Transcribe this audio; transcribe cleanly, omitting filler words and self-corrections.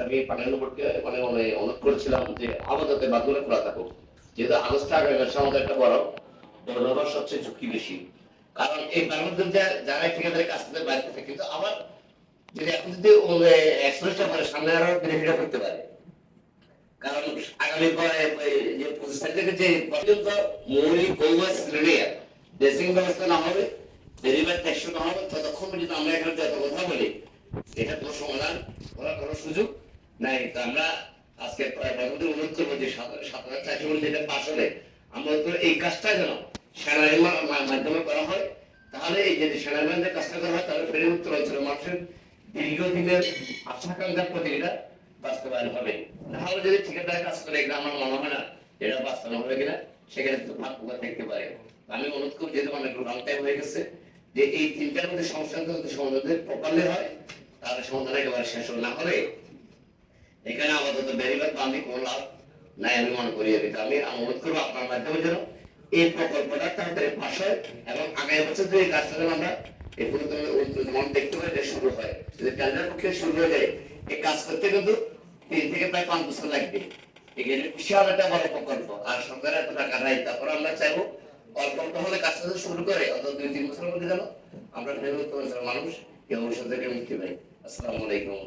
আমি পাঠানো বোর্ডকে মানে অনুরোধ করেছিলাম যে আপাতত বাদগুলো খোলা থাকুক, যেহেতু আগস্ট আগামী মাসে আমাদের একটা বড় ব্যবহার সবচেয়ে ঝুঁকি বেশি। কারণ এই বাংলাদেশ যারা ঠিকাদারি কাজ করতে বাইরে থাকে, কিন্তু আবার যদি এখন যদি এক্সপ্রেসটা করে সামনে আরো বেনিফিট করতে পারে। কারণ আগামী যে 25 তারিখ থেকে যে পর্যন্ত মৌলিক কৌমা শ্রেণীর ড্রেসিং ব্যবস্থা না হবে, ডেলিভারি ট্যাক্স না হবে, ততক্ষণ পর্যন্ত আমরা এখানে যত কথা বলি এটা কোনো সমাধান করার কোনো সুযোগ নাই। তো আমরা আজকে প্রধানমন্ত্রী অনুরোধ করবো যে ৭,৪০০ যেটা পাস হলে আমরা এই কাজটা যেন সেনাবাহিনীর মাধ্যমে করা হয়। তাহলে এই যে সেনাবাহিনীর কাজটা করা হয়, তাহলে ফেরি উত্তর অঞ্চলের মানুষের দীর্ঘদিনের আশাকাঙ্ক্ষার প্রতি এটা বাস্তবায়ন হবে। তাহলে যদি ঠিকাদার কাজ করে, এটা আমার মনে হয় না এটা বাস্তবায়ন হবে কিনা, সেখানে তো ভাগ পোকা থাকতে পারে। আমি অনুরোধ করব, যেহেতু অনেক লং টাইম হয়ে গেছে, যে এই তিনটার মধ্যে সমস্যা যদি সমাধান প্রপারলি হয়, তাহলে সমাধান একেবারে শেষ না হলে এখানে আপাতত বেরিবাদ বান্ধি কোনো লাভ নাই আমি মনে করি। আমি অনুরোধ করবো আপনার মাধ্যমে যেন এই প্রকল্পটা তাড়াতাড়ি পাস হয় এবং আগামী বছর যদি এই কাজটা যেন আমরা এই পুরোদমন দেখতে পাই, শুরু হয়। যদি টেন্ডার পক্ষে শুরু হয়ে যায়, এই কাজ করতে কিন্তু 3 থেকে প্রায় 5 বছর লাগবে। এখানে বিশাল একটা বড় প্রকল্প, আর সরকারের এত টাকা নাই। তারপর আমরা চাইবো অল্প অল্প হলে কাজটা শুরু করে অত 2-3 বছরের মধ্যে যেন আমরা মানুষ এই ভবিষ্যৎ থেকে মুক্তি পাই। আসসালামু আলাইকুম।